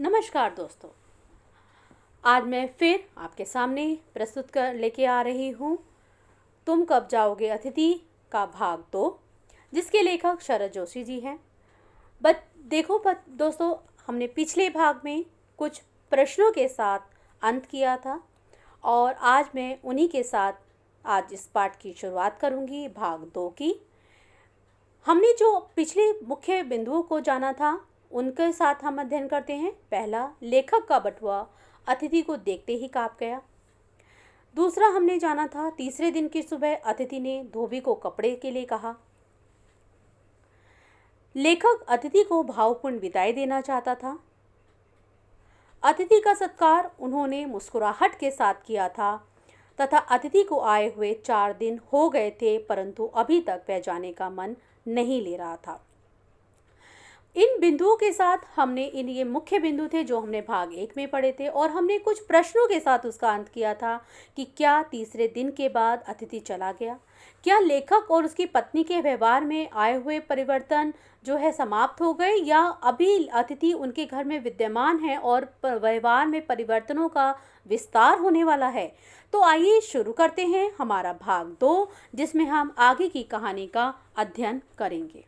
नमस्कार दोस्तों। आज मैं फिर आपके सामने प्रस्तुत कर लेके आ रही हूँ तुम कब जाओगे अतिथि का भाग 2, जिसके लेखक शरद जोशी जी हैं। बट देखो दोस्तों, हमने पिछले भाग में कुछ प्रश्नों के साथ अंत किया था और आज मैं उन्हीं के साथ आज इस पाठ की शुरुआत करूँगी, भाग 2 की। हमने जो पिछले मुख्य बिंदुओं को जाना था उनके साथ हम अध्ययन करते हैं। पहला, लेखक का बटुआ अतिथि को देखते ही कांप गया। दूसरा, हमने जाना था तीसरे दिन की सुबह अतिथि ने धोबी को कपड़े के लिए कहा। लेखक अतिथि को भावपूर्ण विदाई देना चाहता था। अतिथि का सत्कार उन्होंने मुस्कुराहट के साथ किया था तथा अतिथि को आए हुए 4 दिन हो गए थे, परंतु अभी तक वह जाने का मन नहीं ले रहा था। इन बिंदुओं के साथ हमने ये मुख्य बिंदु थे जो हमने भाग 1 में पढ़े थे और हमने कुछ प्रश्नों के साथ उसका अंत किया था कि क्या तीसरे दिन के बाद अतिथि चला गया, क्या लेखक और उसकी पत्नी के व्यवहार में आए हुए परिवर्तन जो है समाप्त हो गए या अभी अतिथि उनके घर में विद्यमान है और व्यवहार में परिवर्तनों का विस्तार होने वाला है। तो आइए शुरू करते हैं हमारा भाग 2, जिसमें हम आगे की कहानी का अध्ययन करेंगे।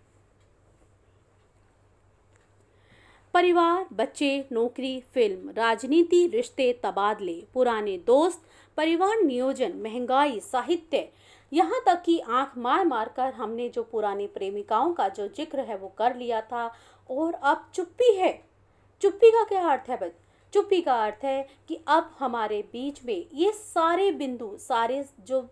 परिवार, बच्चे, नौकरी, फिल्म, राजनीति, रिश्ते, तबादले, पुराने दोस्त, परिवार नियोजन, महंगाई, साहित्य, यहाँ तक कि आंख मार मार कर हमने जो पुरानी प्रेमिकाओं का जो जिक्र है वो कर लिया था और अब चुप्पी है। चुप्पी का क्या अर्थ है चुप्पी का अर्थ है कि अब हमारे बीच में ये सारे बिंदु, सारे जो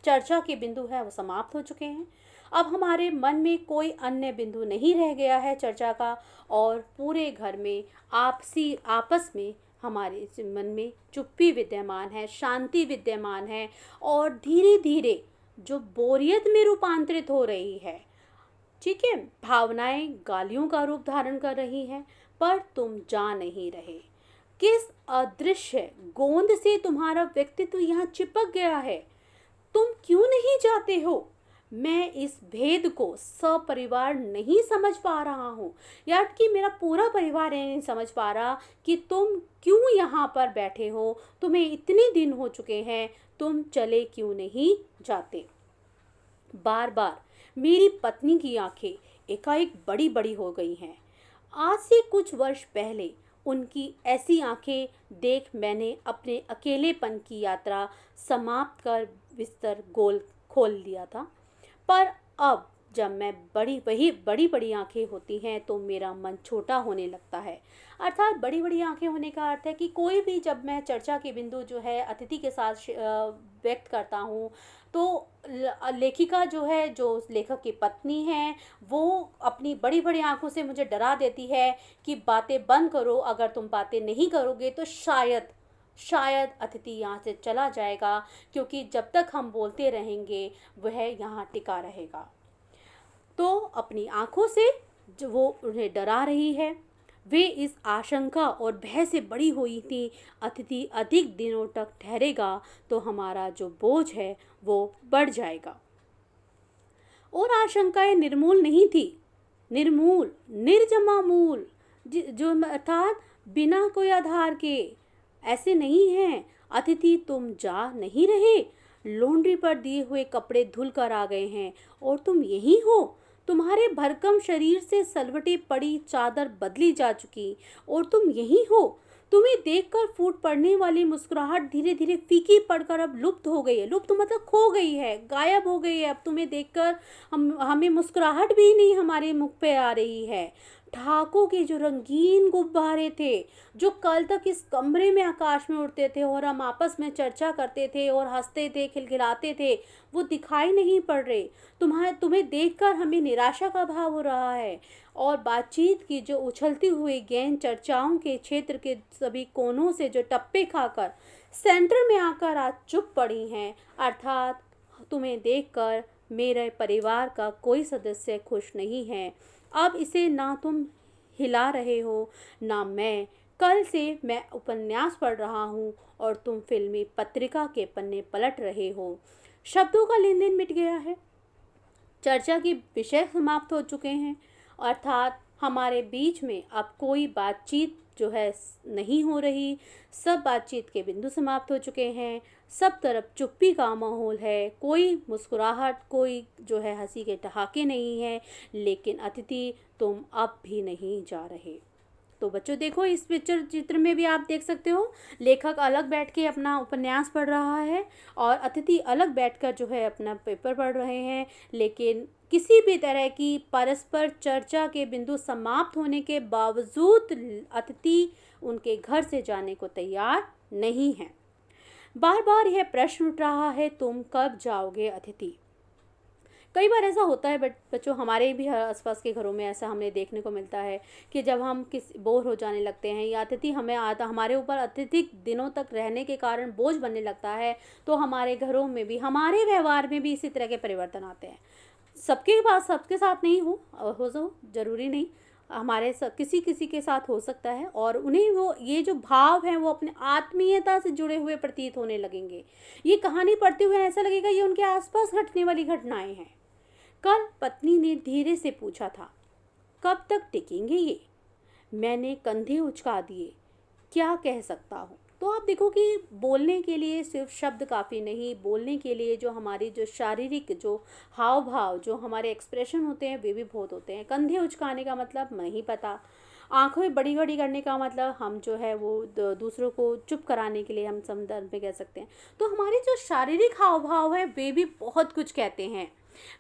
चर्चा के बिंदु है वो समाप्त हो चुके हैं। अब हमारे मन में कोई अन्य बिंदु नहीं रह गया है चर्चा का और पूरे घर में आपस में हमारे मन में चुप्पी विद्यमान है, शांति विद्यमान है और धीरे धीरे जो बोरियत में रूपांतरित हो रही है, ठीक है, भावनाएं गालियों का रूप धारण कर रही हैं, पर तुम जा नहीं रहे। किस अदृश्य गोंद से तुम्हारा व्यक्तित्व यहाँ चिपक गया है, तुम क्यों नहीं जाते हो? मैं इस भेद को सपरिवार नहीं समझ पा रहा हूँ, या कि मेरा पूरा परिवार नहीं समझ पा रहा कि तुम क्यों यहाँ पर बैठे हो, तुम्हें इतने दिन हो चुके हैं, तुम चले क्यों नहीं जाते? बार बार मेरी पत्नी की आंखें एकाएक बड़ी बड़ी हो गई हैं। आज से कुछ वर्ष पहले उनकी ऐसी आंखें देख मैंने अपने अकेलेपन की यात्रा समाप्त कर बिस्तर गोल खोल लिया था, पर अब जब मैं बड़ी बड़ी आंखें होती हैं तो मेरा मन छोटा होने लगता है। अर्थात बड़ी बड़ी आंखें होने का अर्थ है कि कोई भी जब मैं चर्चा के बिंदु जो है अतिथि के साथ व्यक्त करता हूँ तो लेखिका जो है, जो लेखक की पत्नी है, वो अपनी बड़ी बड़ी आंखों से मुझे डरा देती है कि बातें बंद करो, अगर तुम बातें नहीं करोगे तो शायद अतिथि यहाँ से चला जाएगा, क्योंकि जब तक हम बोलते रहेंगे वह यहाँ टिका रहेगा। तो अपनी आंखों से जो वो उन्हें डरा रही है, वे इस आशंका और भय से बड़ी हुई थी अतिथि अधिक दिनों तक ठहरेगा तो हमारा जो बोझ है वो बढ़ जाएगा। और आशंकाएं निर्मूल नहीं थी, निर्मूल निर्जमा मूल, जो अर्थात बिना कोई आधार के। ऐसे नहीं है अतिथि तुम जा नहीं रहे, लॉन्ड्री पर दिए हुए कपड़े धुल कर आ गए हैं और तुम यही हो, तुम्हारे भरकम शरीर से सलवटे पड़ी चादर बदली जा चुकी और तुम यही हो। तुम्हें देखकर फूट पड़ने वाली मुस्कुराहट धीरे धीरे फीकी पड़कर अब लुप्त हो गई है। लुप्त मतलब खो गई है, गायब हो गई है। अब तुम्हें देखकर हमें मुस्कुराहट भी नहीं हमारे मुख पे आ रही है। ठहाकों के जो रंगीन गुब्बारे थे, जो कल तक इस कमरे में आकाश में उड़ते थे और हम आपस में चर्चा करते थे और हंसते थे, खिलखिलाते थे, वो दिखाई नहीं पड़ रहे। तुम्हें देखकर हमें निराशा का भाव हो रहा है और बातचीत की जो उछलती हुई गेंद चर्चाओं के क्षेत्र के सभी कोनों से जो टप्पे खाकर सेंटर में आकर आज चुप पड़ी हैं। अर्थात तुम्हें देखकर मेरे परिवार का कोई सदस्य खुश नहीं है। अब इसे ना तुम हिला रहे हो ना मैं। कल से मैं उपन्यास पढ़ रहा हूँ और तुम फिल्मी पत्रिका के पन्ने पलट रहे हो। शब्दों का लेन देन मिट गया है, चर्चा के विषय समाप्त हो चुके हैं, अर्थात हमारे बीच में अब कोई बातचीत जो है नहीं हो रही, सब बातचीत के बिंदु समाप्त हो चुके हैं, सब तरफ चुप्पी का माहौल है, कोई मुस्कुराहट, कोई जो है हंसी के ठहाके नहीं है, लेकिन अतिथि तुम अब भी नहीं जा रहे। तो बच्चों देखो, इस चित्र में भी आप देख सकते हो, लेखक अलग बैठ के अपना उपन्यास पढ़ रहा है और अतिथि अलग बैठकर जो है अपना पेपर पढ़ रहे हैं, लेकिन किसी भी तरह की परस्पर चर्चा के बिंदु समाप्त होने के बावजूद अतिथि उनके घर से जाने को तैयार नहीं है। बार बार यह प्रश्न उठ रहा है, तुम कब जाओगे अतिथि। कई बार ऐसा होता है बच्चों, हमारे भी आसपास के घरों में ऐसा हमें देखने को मिलता है कि जब हम किस बोर हो जाने लगते हैं या अतिथि हमें आता हमारे ऊपर अत्यधिक दिनों तक रहने के कारण बोझ बनने लगता है, तो हमारे घरों में भी, हमारे व्यवहार में भी इसी तरह के परिवर्तन आते हैं। सबके पास सबके साथ नहीं हो जो ज़रूरी नहीं, हमारे किसी किसी के साथ हो सकता है, और उन्हें वो ये जो भाव हैं वो अपने आत्मीयता से जुड़े हुए प्रतीत होने लगेंगे। ये कहानी पढ़ते हुए ऐसा लगेगा ये उनके आसपास घटने वाली घटनाएं हैं। कल पत्नी ने धीरे से पूछा था, कब तक टिकेंगे ये। मैंने कंधे उचका दिए, क्या कह सकता हूँ। तो आप देखो कि बोलने के लिए सिर्फ शब्द काफ़ी नहीं, बोलने के लिए जो हमारी जो शारीरिक जो हाव भाव, जो हमारे एक्सप्रेशन होते हैं वे भी बहुत होते हैं। कंधे उचकाने का मतलब नहीं पता, आंखें बड़ी बड़ी करने का मतलब हम जो है वो दूसरों को चुप कराने के लिए हम संदर्भ में कह सकते हैं। तो हमारे जो शारीरिक हाव भाव है वे भी बहुत कुछ कहते हैं।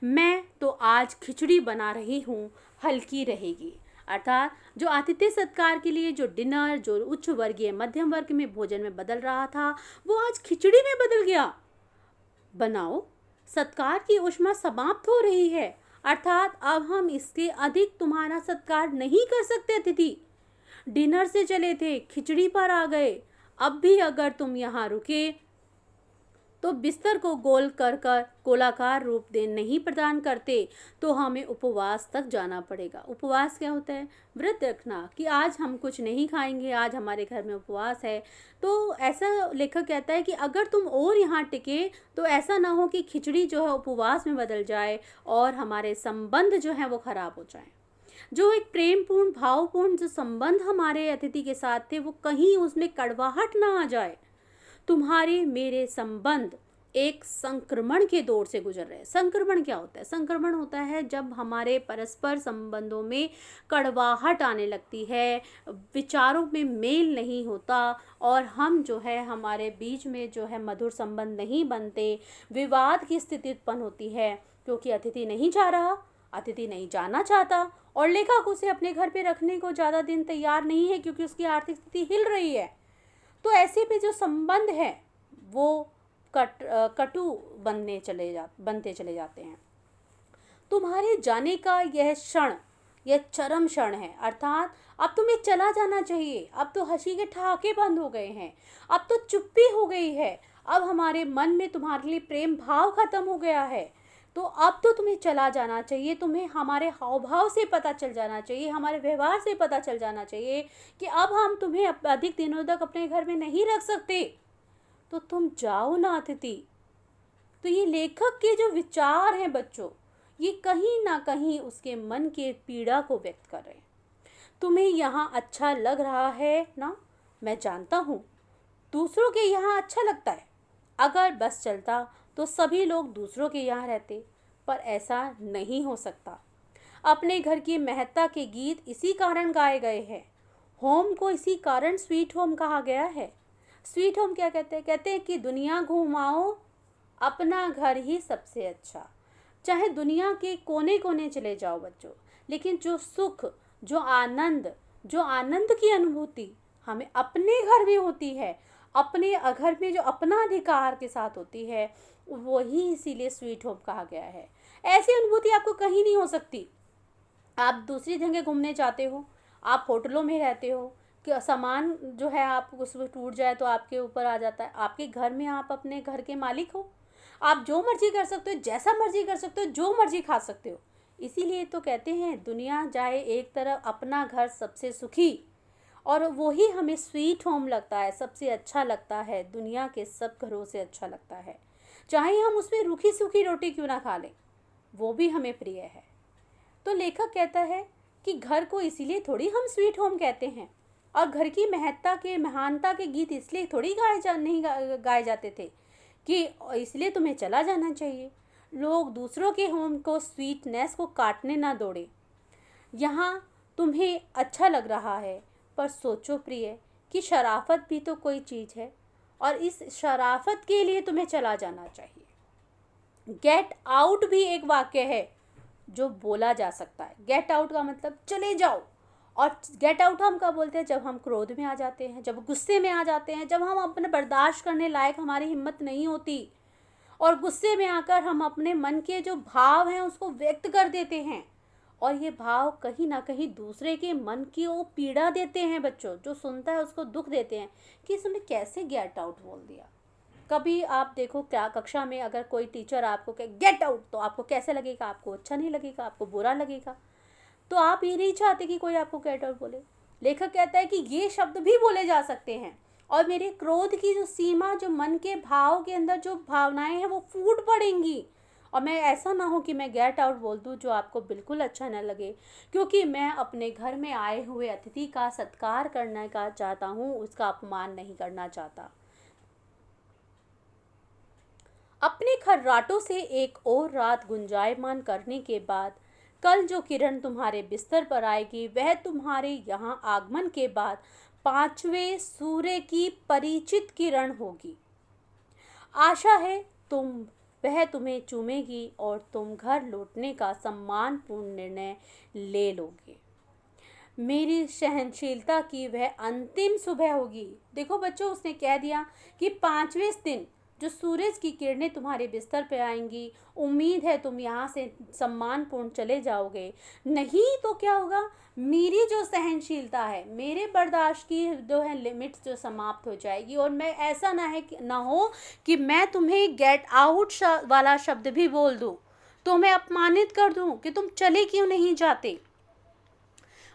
मैं तो आज खिचड़ी बना रही हूँ, हल्की रहेगी। अर्थात जो आतिथ्य सत्कार के लिए जो डिनर, जो उच्च वर्गीय मध्यम वर्ग में भोजन में बदल रहा था, वो आज खिचड़ी में बदल गया। बनाओ, सत्कार की ऊष्मा समाप्त हो रही है, अर्थात अब हम इसके अधिक तुम्हारा सत्कार नहीं कर सकते। अतिथि डिनर से चले थे, खिचड़ी पर आ गए, अब भी अगर तुम यहाँ रुके तो बिस्तर को गोल कर गोलाकार रूप दे नहीं प्रदान करते तो हमें उपवास तक जाना पड़ेगा। उपवास क्या होता है? व्रत रखना कि आज हम कुछ नहीं खाएंगे, आज हमारे घर में उपवास है। तो ऐसा लेखक कहता है कि अगर तुम और यहाँ टिके तो ऐसा ना हो कि खिचड़ी जो है उपवास में बदल जाए और हमारे संबंध जो है वो खराब हो जाए। जो एक प्रेमपूर्ण भावपूर्ण जो संबंध हमारे अतिथि के साथ थे वो कहीं उसमें कड़वाहट ना आ जाए। तुम्हारे मेरे संबंध एक संक्रमण के दौर से गुजर रहे हैं। संक्रमण क्या होता है? संक्रमण होता है जब हमारे परस्पर संबंधों में कड़वाहट आने लगती है, विचारों में मेल नहीं होता और हम जो है हमारे बीच में जो है मधुर संबंध नहीं बनते, विवाद की स्थिति उत्पन्न होती है क्योंकि अतिथि नहीं जा रहा, अतिथि नहीं जाना चाहता और लेखक उसे अपने घर पे रखने को ज़्यादा दिन तैयार नहीं है क्योंकि उसकी आर्थिक स्थिति हिल रही है। तो ऐसे में जो संबंध है वो कटु बनते चले जाते हैं। तुम्हारे जाने का यह क्षण, यह चरम क्षण है, अर्थात अब तुम्हें चला जाना चाहिए। अब तो हंसी के ठहाके बंद हो गए हैं, अब तो चुप्पी हो गई है, अब हमारे मन में तुम्हारे लिए प्रेम भाव खत्म हो गया है। तो अब तो तुम्हें चला जाना चाहिए, तुम्हें हमारे हाव भाव से पता चल जाना चाहिए, हमारे व्यवहार से पता चल जाना चाहिए कि अब हम तुम्हें अधिक दिनों तक अपने घर में नहीं रख सकते, तो तुम जाओ ना अतिथि। तो ये लेखक के जो विचार हैं बच्चों, ये कहीं ना कहीं उसके मन के पीड़ा को व्यक्त कर रहे हैं। तुम्हें यहाँ अच्छा लग रहा है ना, मैं जानता हूँ दूसरों के यहाँ अच्छा लगता है। अगर बस चलता तो सभी लोग दूसरों के यहाँ रहते, पर ऐसा नहीं हो सकता। अपने घर की महत्ता के गीत इसी कारण गाए गए हैं। होम को इसी कारण स्वीट होम कहा गया है। स्वीट होम क्या कहते हैं? कहते हैं कि दुनिया घुमाओ, अपना घर ही सबसे अच्छा। चाहे दुनिया के कोने कोने चले जाओ बच्चों, लेकिन जो सुख, जो आनंद की अनुभूति हमें अपने घर में होती है, अपने घर में जो अपना अधिकार के साथ होती है, वही इसीलिए स्वीट होम कहा गया है। ऐसी अनुभूति आपको कहीं नहीं हो सकती। आप दूसरी जगह घूमने जाते हो, आप होटलों में रहते हो, कि सामान जो है आप उसमें टूट जाए तो आपके ऊपर आ जाता है। आपके घर में आप अपने घर के मालिक हो, आप जो मर्जी कर सकते हो, जैसा मर्जी कर सकते हो, जो मर्जी खा सकते हो। इसीलिए तो कहते हैं दुनिया जाए एक तरफ, अपना घर सबसे सुखी, और वही हमें स्वीट होम लगता है, सबसे अच्छा लगता है, दुनिया के सब घरों से अच्छा लगता है। चाहे हम उसमें रूखी सूखी रोटी क्यों ना खा लें, वो भी हमें प्रिय है। तो लेखक कहता है कि घर को इसीलिए थोड़ी हम स्वीट होम कहते हैं, और घर की महानता के गीत इसलिए थोड़ी नहीं गाए जाते थे कि इसलिए तुम्हें चला जाना चाहिए। लोग दूसरों के होम को, स्वीटनेस को काटने ना दौड़े। यहाँ तुम्हें अच्छा लग रहा है, पर सोचो प्रिय कि शराफत भी तो कोई चीज़ है, और इस शराफत के लिए तुम्हें चला जाना चाहिए। गेट आउट भी एक वाक्य है जो बोला जा सकता है। गेट आउट का मतलब चले जाओ। और गेट आउट हम कब बोलते हैं? जब हम क्रोध में आ जाते हैं, जब गुस्से में आ जाते हैं, जब हम अपने बर्दाश्त करने लायक हमारी हिम्मत नहीं होती, और गुस्से में आकर हम अपने मन के जो भाव हैं उसको व्यक्त कर देते हैं, और ये भाव कहीं ना कहीं दूसरे के मन की वो पीड़ा देते हैं। बच्चों, जो सुनता है उसको दुख देते हैं कि इसने कैसे गेट आउट बोल दिया। कभी आप देखो, क्या कक्षा में अगर कोई टीचर आपको कहे गेट आउट, तो आपको कैसे लगेगा? आपको अच्छा नहीं लगेगा, आपको बुरा लगेगा। तो आप ये नहीं चाहते कि कोई आपको गेट आउट बोले। लेखक कहता है कि ये शब्द भी बोले जा सकते हैं, और मेरे क्रोध की जो सीमा, जो मन के भाव के अंदर जो भावनाएं हैं वो फूट पड़ेंगी, और मैं ऐसा ना हो कि मैं गेट आउट बोल दूँ जो आपको बिल्कुल अच्छा ना लगे, क्योंकि मैं अपने घर में आए हुए अतिथि का सत्कार करना का चाहता हूँ, उसका अपमान नहीं करना चाहता। अपने खर्राटों से एक और रात गुंजायमान करने के बाद कल जो किरण तुम्हारे बिस्तर पर आएगी वह तुम्हारे यहाँ आगमन के बाद 5वें सूर्य की परिचित किरण होगी। आशा है वह तुम्हें चूमेगी और तुम घर लौटने का सम्मानपूर्ण निर्णय ले लोगे। मेरी सहनशीलता की वह अंतिम सुबह होगी। देखो बच्चों, उसने कह दिया कि 5वें दिन जो सूरज की किरणें तुम्हारे बिस्तर पे आएंगी, उम्मीद है तुम यहाँ से सम्मानपूर्ण चले जाओगे। नहीं तो क्या होगा? मेरी जो सहनशीलता है, मेरे बर्दाश्त की जो है लिमिट्स जो समाप्त हो जाएगी, और मैं ऐसा ना हो कि मैं तुम्हें गेट आउट वाला शब्द भी बोल दूँ, तो मैं अपमानित कर दूँ कि तुम चले क्यों नहीं जाते।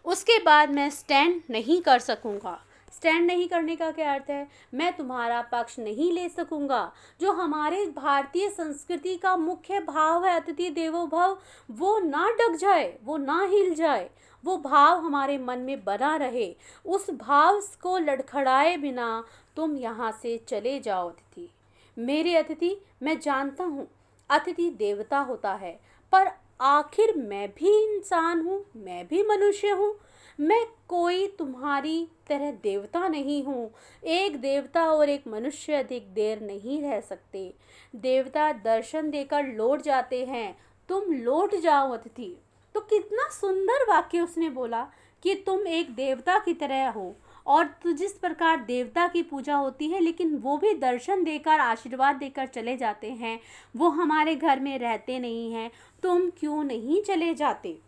उसके बाद मैं स्टैंड नहीं कर सकूँगा। स्टैंड नहीं करने का क्या अर्थ है? मैं तुम्हारा पक्ष नहीं ले सकूँगा। जो हमारे भारतीय संस्कृति का मुख्य भाव है, अतिथि देवो भव, वो ना डग जाए, वो ना हिल जाए, वो भाव हमारे मन में बना रहे। उस भाव को लड़खड़ाए बिना तुम यहाँ से चले जाओ अतिथि। मेरे अतिथि, मैं जानता हूँ अतिथि देवता होता है, पर आखिर मैं भी इंसान हूँ, मैं भी मनुष्य हूँ। मैं कोई तुम्हारी तरह देवता नहीं हूँ। एक देवता और एक मनुष्य अधिक देर नहीं रह सकते। देवता दर्शन देकर लौट जाते हैं, तुम लौट जाओ अतिथि। तो कितना सुंदर वाक्य उसने बोला कि तुम एक देवता की तरह हो, और तो जिस प्रकार देवता की पूजा होती है, लेकिन वो भी दर्शन देकर, आशीर्वाद देकर चले जाते हैं, वो हमारे घर में रहते नहीं हैं। तुम क्यों नहीं चले जाते?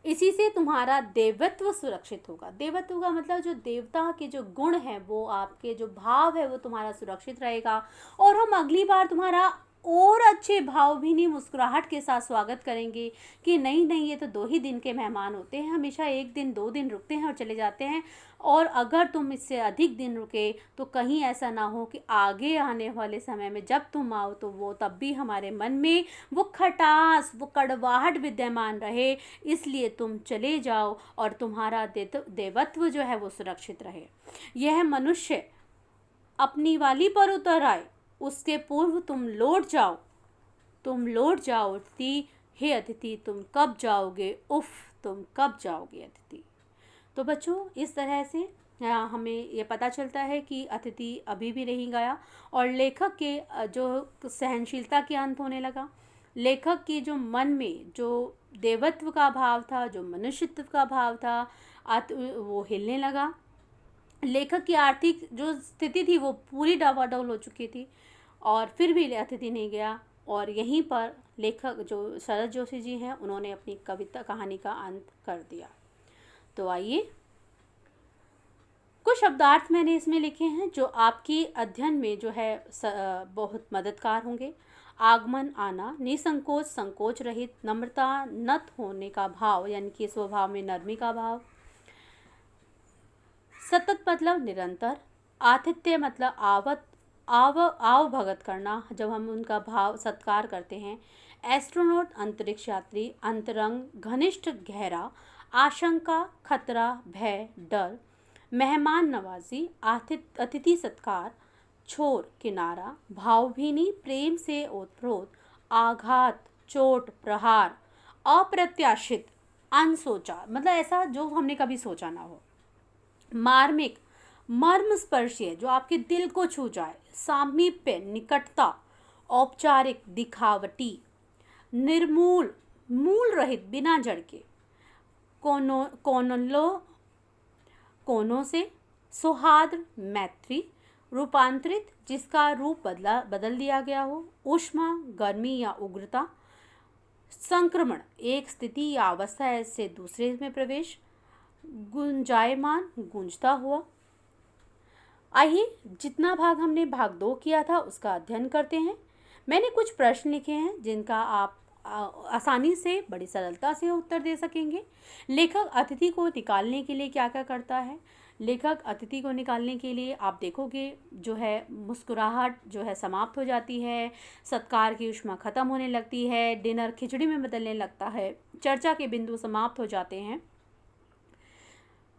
इसी से तुम्हारा देवत्व सुरक्षित होगा। देवत्व का मतलब जो देवता के जो गुण हैं, वो आपके जो भाव है वो तुम्हारा सुरक्षित रहेगा, और हम अगली बार तुम्हारा और अच्छे भावभीनी मुस्कुराहट के साथ स्वागत करेंगे कि नहीं नहीं, ये तो 2 ही दिन के मेहमान होते हैं, हमेशा 1 दिन 2 दिन रुकते हैं और चले जाते हैं, और अगर तुम इससे अधिक दिन रुके तो कहीं ऐसा ना हो कि आगे आने वाले समय में जब तुम आओ तो वो तब भी हमारे मन में वो खटास, वो कड़वाहट विद्यमान रहे। इसलिए तुम चले जाओ और तुम्हारा देवत्व जो है वो सुरक्षित रहे। यह मनुष्य अपनी वाली पर उतर आए, उसके पूर्व तुम लौट जाओ। तुम लौट जाओ अतिथि। हे अतिथि, तुम कब जाओगे? उफ, तुम कब जाओगे अतिथि? तो बच्चों, इस तरह से हमें ये पता चलता है कि अतिथि अभी भी नहीं गया, और लेखक के जो सहनशीलता के अंत होने लगा। लेखक के जो मन में जो देवत्व का भाव था, जो मनुष्यत्व का भाव था, वो हिलने लगा। लेखक की आर्थिक जो स्थिति थी वो पूरी डावाडोल हो चुकी थी, और फिर भी अतिथि नहीं गया। और यहीं पर लेखक जो शरद जोशी जी हैं, उन्होंने अपनी कविता कहानी का अंत कर दिया। तो आइए, कुछ शब्दार्थ मैंने इसमें लिखे हैं जो आपकी अध्ययन में जो है बहुत मददगार होंगे। आगमन, आना, निसंकोच, संकोच रहित, नम्रता, नत होने का भाव, यानी कि स्वभाव में नरमी का भाव। सतत मतलब निरंतर। आतिथ्य मतलब आव भगत करना, जब हम उनका भाव सत्कार करते हैं। एस्ट्रोनॉट अंतरिक्ष यात्री, अंतरंग घनिष्ठ गहरा, आशंका खतरा भय डर। मेहमान नवाजी, अतिथि सत्कार, छोर किनारा, भावभीनी, प्रेम से ओतप्रोत, आघात, चोट, प्रहार, अप्रत्याशित, अनसोचा, मतलब ऐसा जो हमने कभी सोचा ना हो। मार्मिक, मर्मस्पर्शी, जो आपके दिल को छू जाए। सामीप्य, निकटता। औपचारिक, दिखावटी। निर्मूल, मूल रहित, बिना जड़ के। कोनों से। सौहार्द, मैत्री। रूपांतरित, जिसका रूप बदल दिया गया हो। ऊष्मा, गर्मी या उग्रता। संक्रमण, एक स्थिति या अवस्था से दूसरे में प्रवेश। गुंजायमान, गूंजता हुआ। आइए, जितना भाग हमने भाग 2 किया था उसका अध्ययन करते हैं। मैंने कुछ प्रश्न लिखे हैं जिनका आप आसानी से, बड़ी सरलता से उत्तर दे सकेंगे। लेखक अतिथि को निकालने के लिए क्या क्या करता है? लेखक अतिथि को निकालने के लिए आप देखोगे जो है मुस्कुराहट जो है समाप्त हो जाती है, सत्कार की ऊष्मा खत्म होने लगती है, डिनर खिचड़ी में बदलने लगता है, चर्चा के बिंदु समाप्त हो जाते हैं।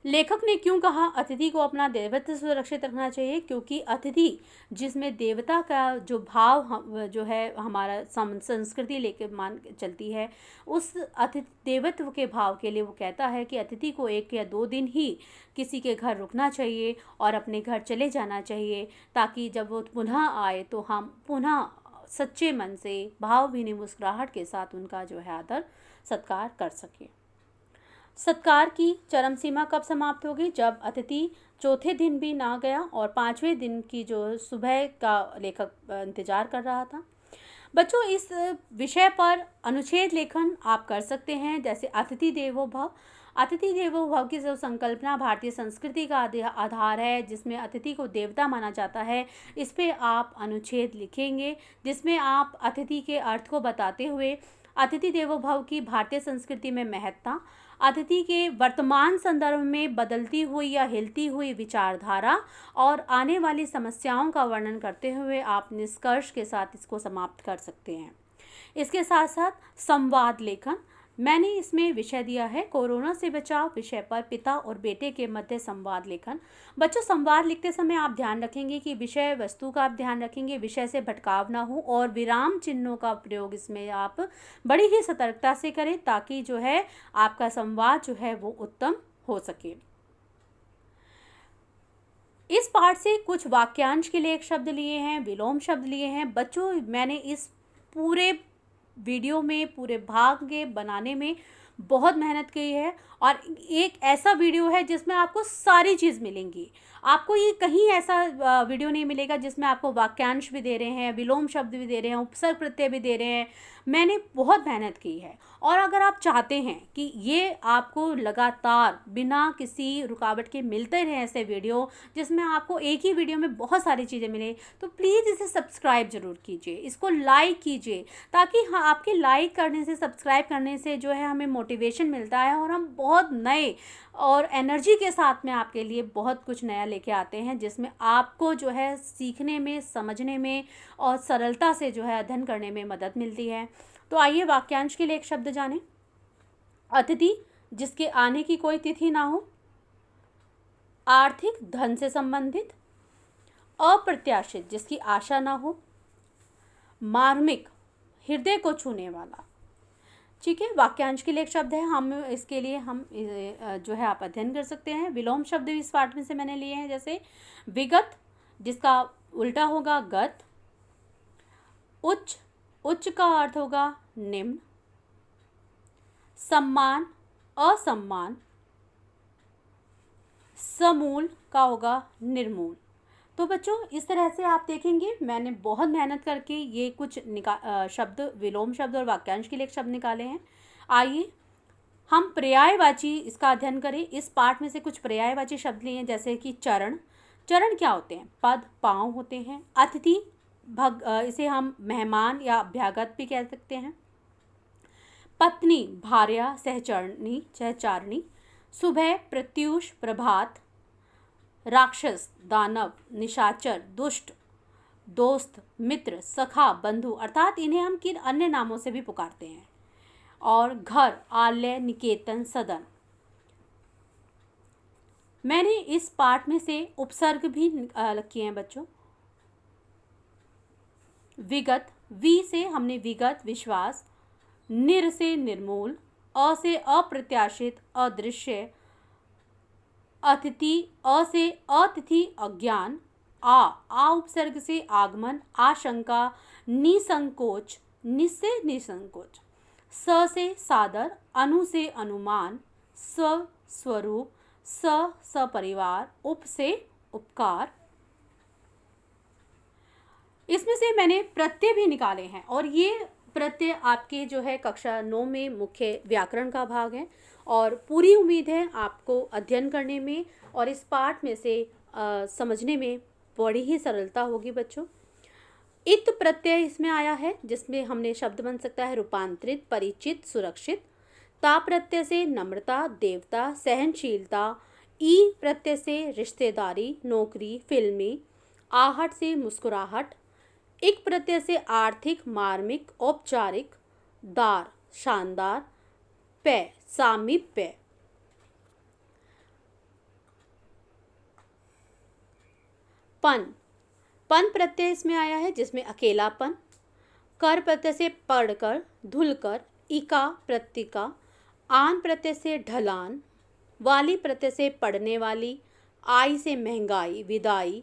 लेखक ने क्यों कहा अतिथि को अपना देवत्व सुरक्षित रखना चाहिए? क्योंकि अतिथि जिसमें देवता का जो भाव जो है हमारा संस्कृति लेके मान चलती है, उस अतिथि देवत्व के भाव के लिए वो कहता है कि अतिथि को 1 या 2 दिन ही किसी के घर रुकना चाहिए और अपने घर चले जाना चाहिए, ताकि जब वो पुनः आए तो हम पुनः सच्चे मन से भावभीनी मुस्कुराहट के साथ उनका जो है आदर सत्कार कर सकें। सत्कार की चरम सीमा कब समाप्त होगी? जब अतिथि चौथे दिन भी ना गया और 5वें दिन की जो सुबह का लेखक इंतजार कर रहा था। बच्चों, इस विषय पर अनुच्छेद लेखन आप कर सकते हैं, जैसे अतिथि देवो भव। अतिथि देवो भव की जो संकल्पना भारतीय संस्कृति का आधार है, जिसमें अतिथि को देवता माना जाता है, इस पे आप अनुच्छेद लिखेंगे, जिसमें आप अतिथि के अर्थ को बताते हुए अतिथि देवो भव की भारतीय संस्कृति में महत्ता, अतिथि के वर्तमान संदर्भ में बदलती हुई या हिलती हुई विचारधारा और आने वाली समस्याओं का वर्णन करते हुए आप निष्कर्ष के साथ इसको समाप्त कर सकते हैं। इसके साथ साथ संवाद लेखन, मैंने इसमें विषय दिया है कोरोना से बचाव विषय पर पिता और बेटे के मध्य संवाद लेखन। बच्चों, संवाद लिखते समय आप ध्यान रखेंगे कि विषय वस्तु का आप ध्यान रखेंगे, विषय से भटकाव ना हो और विराम चिन्हों का प्रयोग इसमें आप बड़ी ही सतर्कता से करें, ताकि जो है आपका संवाद जो है वो उत्तम हो सके। इस पाठ से कुछ वाक्यांश के लिए एक शब्द लिए हैं, विलोम शब्द लिए हैं। बच्चों, मैंने इस पूरे वीडियो में, पूरे भाग के बनाने में बहुत मेहनत की है और एक ऐसा वीडियो है जिसमें आपको सारी चीज़ मिलेंगी। आपको ये कहीं ऐसा वीडियो नहीं मिलेगा जिसमें आपको वाक्यांश भी दे रहे हैं, विलोम शब्द भी दे रहे हैं, उपसर्ग प्रत्यय भी दे रहे हैं। मैंने बहुत मेहनत की है और अगर आप चाहते हैं कि ये आपको लगातार बिना किसी रुकावट के मिलते रहें ऐसे वीडियो जिसमें आपको एक ही वीडियो में बहुत सारी चीज़ें मिलें, तो प्लीज़ इसे सब्सक्राइब ज़रूर कीजिए, इसको लाइक कीजिए, ताकि हाँ, आपके लाइक करने से, सब्सक्राइब करने से जो है हमें मोटिवेशन मिलता है और हम बहुत नए और एनर्जी के साथ में आपके लिए बहुत कुछ नया लेके आते हैं, जिसमें आपको जो है सीखने में, समझने में और सरलता से जो है अध्ययन करने में मदद मिलती है। तो आइए वाक्यांश के लिए एक शब्द जानें। अतिथि, जिसके आने की कोई तिथि ना हो। आर्थिक, धन से संबंधित। अप्रत्याशित, जिसकी आशा ना हो। मार्मिक, हृदय को छूने वाला। ठीक है, वाक्यांश के लिए एक शब्द है, हम इसके लिए हम जो है आप अध्ययन कर सकते हैं। विलोम शब्द इस पाठ में से मैंने लिए हैं, जैसे विगत, जिसका उल्टा होगा गत। उच्च, उच्च का अर्थ होगा निम्न। सम्मान, असम्मान। समूल का होगा निर्मूल। तो बच्चों, इस तरह से आप देखेंगे मैंने बहुत मेहनत करके ये कुछ शब्द, विलोम शब्द और वाक्यांश के लिए एक शब्द निकाले हैं। आइए हम पर्यायवाची इसका अध्ययन करें। इस पाठ में से कुछ पर्यायवाची शब्द लिए हैं, जैसे कि चरण। चरण क्या होते हैं? पद, पांव होते हैं। अतिथि, इसे हम मेहमान या अभ्यागत भी कह सकते हैं। पत्नी, भार्या, सहचारणी। सुबह, प्रत्यूष, प्रभात। राक्षस, दानव, निशाचर, दुष्ट, दोस्त, मित्र, सखा, बंधु, अर्थात इन्हें हम किन अन्य नामों से भी पुकारते हैं। और घर, आलय, निकेतन, सदन। मैंने इस पाठ में से उपसर्ग भी किए हैं बच्चों। विगत, वी से हमने विगत विश्वास, निर से निर्मूल, अ से अप्रत्याशित अदृश्य, अतिथि, अ से अतिथि अज्ञान, आ उपसर्ग से आगमन आशंका निसंकोच, निसे निसंकोच, स से सादर, अनु से अनुमान, स्व स्वरूप, सपरिवार, उप से उपकार। इसमें से मैंने प्रत्यय भी निकाले हैं और ये प्रत्यय आपके जो है कक्षा 9 में मुख्य व्याकरण का भाग है और पूरी उम्मीद है आपको अध्ययन करने में और इस पाठ में से समझने में बड़ी ही सरलता होगी बच्चों। इत प्रत्यय इसमें आया है जिसमें हमने शब्द बन सकता है रूपांतरित, परिचित, सुरक्षित। ता प्रत्यय से नम्रता, देवता, सहनशीलता। ई प्रत्यय से रिश्तेदारी, नौकरी, फिल्मी। आहट से मुस्कुराहट। इक प्रत्यय से आर्थिक, मार्मिक, औपचारिक। दार शानदार। पै सामीप्य। पन प्रत्यय इसमें आया है जिसमें अकेलापन। कर प्रत्यय से पढ़कर, धुलकर। इका प्रत्यय। आन प्रत्यय से ढलान। वाली प्रत्यय से पढ़ने वाली। आई से महंगाई, विदाई।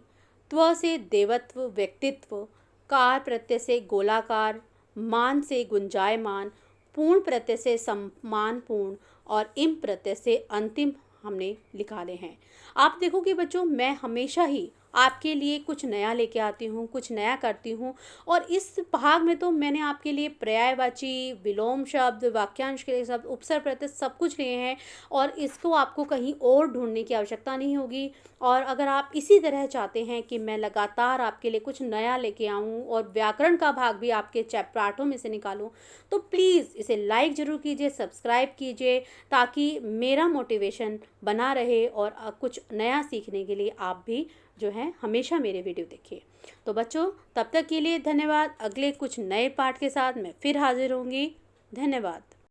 त्व से देवत्व, व्यक्तित्व। कार प्रत्यय से गोलाकार। मान से गुंजायमान। पूर्ण प्रत्यय से सम्मानपूर्ण और इम प्रत्यय से अंतिम हमने निकाले हैं। आप देखोगे बच्चों, मैं हमेशा ही आपके लिए कुछ नया लेके आती हूँ, कुछ नया करती हूँ और इस भाग में तो मैंने आपके लिए पर्यायवाची, विलोम शब्द, वाक्यांश के शब्द, उपसर्ग प्रत्यय सब कुछ लिए हैं और इसको आपको कहीं और ढूंढने की आवश्यकता नहीं होगी। और अगर आप इसी तरह चाहते हैं कि मैं लगातार आपके लिए कुछ नया लेके आऊँ और व्याकरण का भाग भी आपके पाठों में से निकालूँ, तो प्लीज़ इसे लाइक ज़रूर कीजिए, सब्सक्राइब कीजिए ताकि मेरा मोटिवेशन बना रहे और कुछ नया सीखने के लिए आप भी जो है हमेशा मेरे वीडियो देखिए। तो बच्चों, तब तक के लिए धन्यवाद। अगले कुछ नए पाठ के साथ मैं फिर हाजिर होंगी। धन्यवाद।